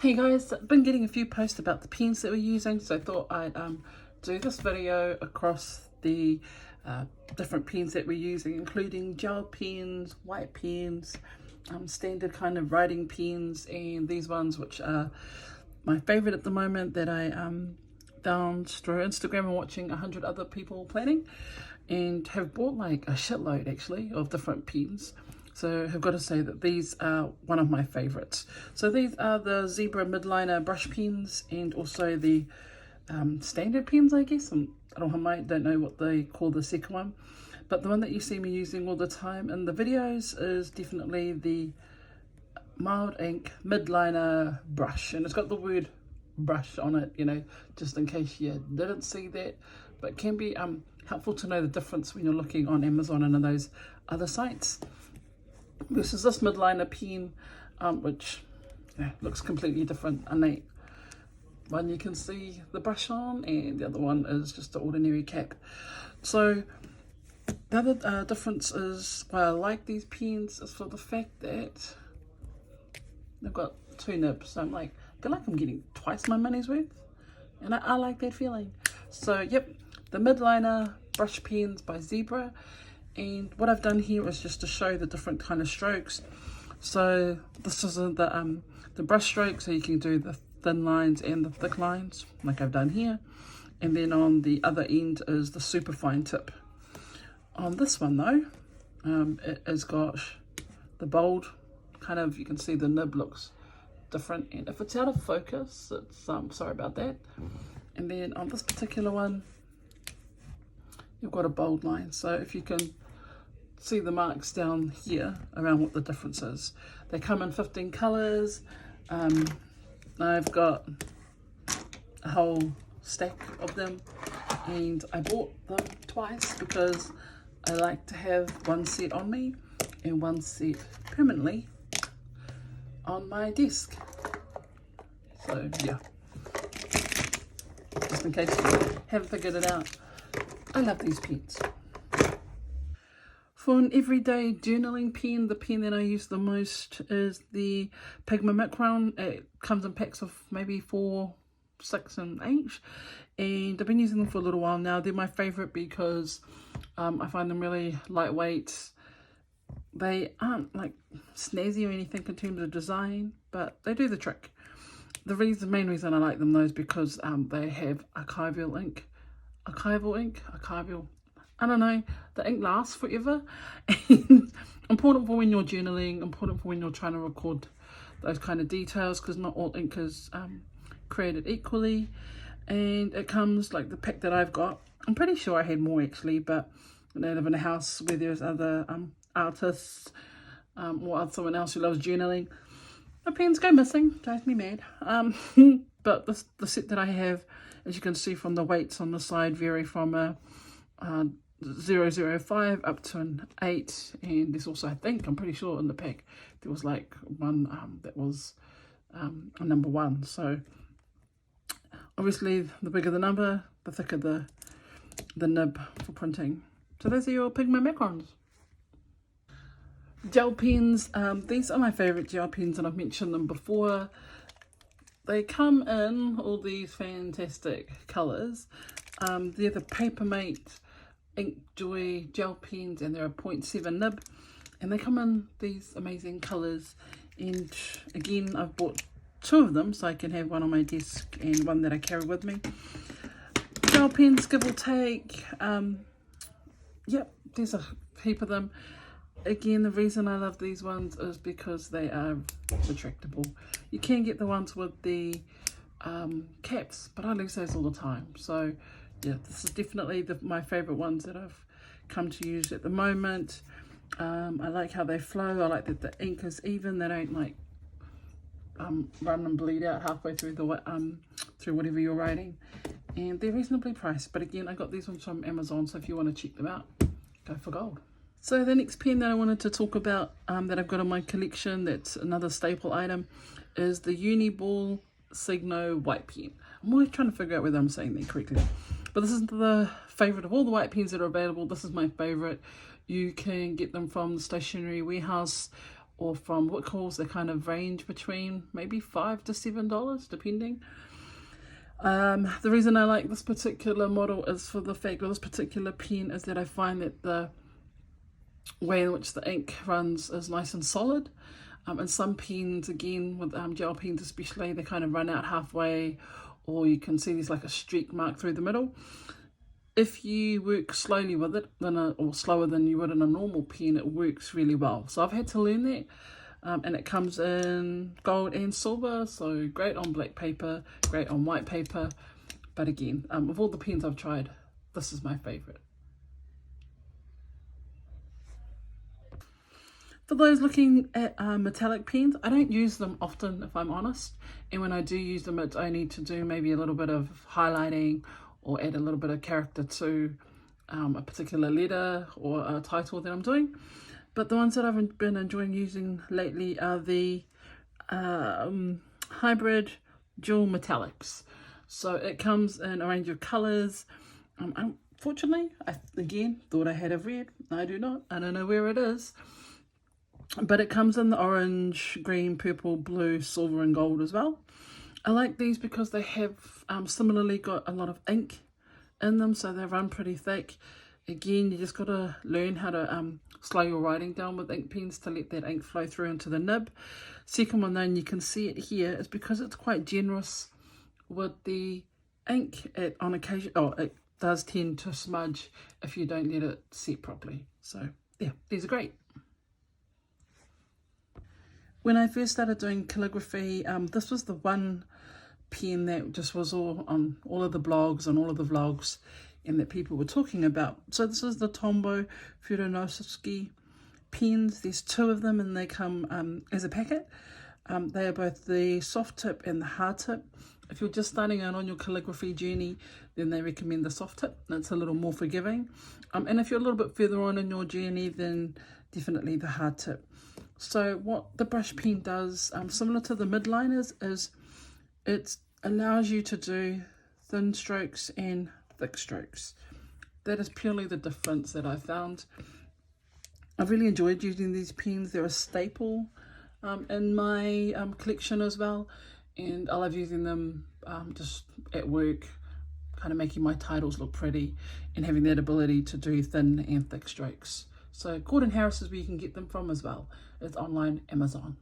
Hey guys, I've been getting a few posts about the pens that we're using, so I thought I'd do this video across the different pens that we're using, including gel pens, white pens, standard kind of writing pens, and these ones which are my favorite at the moment that I found through Instagram and watching 100 other people planning, and have bought like a shitload actually of different pens. So I've got to say that these are one of my favorites. So these are the Zebra Midliner brush pens and also the standard pens, I guess. I don't know what they call the second one. But the one that you see me using all the time in the videos is definitely the Mild Ink Midliner brush. And it's got the word brush on it, you know, just in case you didn't see that. But it can be helpful to know the difference when you're looking on Amazon and on those other sites. This is this midliner pen, which looks completely different. And one you can see the brush on, and the other one is just the ordinary cap. So the other difference is why I like these pens is for the fact that they've got two nibs. So I feel like I'm getting twice my money's worth, and I like that feeling. So yep, the midliner brush pens by Zebra. And what I've done here is just to show the different kind of strokes. So this is the brush stroke, so you can do the thin lines and the thick lines like I've done here. And then on the other end is the super fine tip. On this one though, it has got the bold kind of, you can see the nib looks different, and if it's out of focus, it's sorry about that. And then on this particular one, you've got a bold line. So if you can see the marks down here around what the difference is. They come in 15 colors. I've got a whole stack of them, and I bought them twice because I like to have one set on me and one set permanently on my desk. So yeah, just in case you haven't figured it out, I love these pens. For an everyday journaling pen, the pen that I use the most is the Pigma Micron. It comes in packs of maybe 4, 6 and 8, and I've been using them for a little while now. They're my favorite because I find them really lightweight. They aren't like snazzy or anything in terms of design, but they do the trick. The main reason I like them though is because they have archival ink. I don't know, the ink lasts forever, and important for when you're journaling, important for when you're trying to record those kind of details, because not all ink is created equally. And it comes like the pack that I've got. I'm pretty sure I had more actually, but I live in a house where there's other artists or someone else who loves journaling. My pens go missing, drives me mad. But the set that I have, as you can see from the weights on the side, vary from a 005 up to an 8, and there's also, I'm pretty sure in the pack there was like one that was a number 1. So obviously the bigger the number, the thicker the nib for printing. So those are your Pigma Macrons. Gel pens, these are my favorite gel pens, and I've mentioned them before. They come in all these fantastic colors. They're the Papermate Ink Joy gel pens, and they're a 0.7 nib, and they come in these amazing colors. And again, I've bought 2 of them so I can have one on my desk and one that I carry with me. Gel pens, give or take. Yep, there's a heap of them. Again, the reason I love these ones is because they are retractable. You can get the ones with the caps, but I lose those all the time. So yeah, this is definitely my favorite ones that I've come to use at the moment. I like how they flow. I like that the ink is even. They don't like run and bleed out halfway through through whatever you're writing. And they're reasonably priced. But again, I got these ones from Amazon, so if you want to check them out, go for gold. So the next pen that I wanted to talk about that I've got in my collection, that's another staple item, is the Uniball Signo white pen. I'm always trying to figure out whether I'm saying that correctly. But this is the favourite of all the white pens that are available. This is my favourite. You can get them from the Stationery Warehouse or from Wickles. They kind of range between maybe $5 to $7 depending. The reason I like this particular model is for the fact, or this particular pen, is that I find that the way in which the ink runs is nice and solid. And some pens, again, with gel pens especially, they kind of run out halfway, or you can see there's like a streak mark through the middle. If you work slowly with it, or slower than you would in a normal pen, it works really well. So I've had to learn that. And it comes in gold and silver, so great on black paper, great on white paper. But again, of all the pens I've tried, this is my favourite. For those looking at metallic pens, I don't use them often, if I'm honest. And when I do use them, it's only to do maybe a little bit of highlighting or add a little bit of character to a particular letter or a title that I'm doing. But the ones that I've been enjoying using lately are the hybrid dual metallics. So it comes in a range of colours. Unfortunately, I again thought I had a red. I do not. I don't know where it is. But it comes in the orange, green, purple, blue, silver and gold as well. I like these because they have similarly got a lot of ink in them, so they run pretty thick. Again, you just got to learn how to slow your writing down with ink pens to let that ink flow through into the nib. Second one, then, you can see it here, is because it's quite generous with the ink. On occasion, it does tend to smudge if you don't let it set properly. So yeah, these are great. When I first started doing calligraphy, this was the one pen that just was all on all of the blogs and all of the vlogs, and that people were talking about. So this is the Tombow Furonosovsky pens. There's two of them and they come as a packet. They are both the soft tip and the hard tip. If you're just starting out on your calligraphy journey, then they recommend the soft tip. It's a little more forgiving. And if you're a little bit further on in your journey, then definitely the hard tip. So what the brush pen does, similar to the midliners, is it allows you to do thin strokes and thick strokes. That is purely the difference that I found. I've really enjoyed using these pens. They're a staple in my collection as well, and I love using them just at work, kind of making my titles look pretty and having that ability to do thin and thick strokes. So Gordon Harris is where you can get them from as well. It's online, Amazon.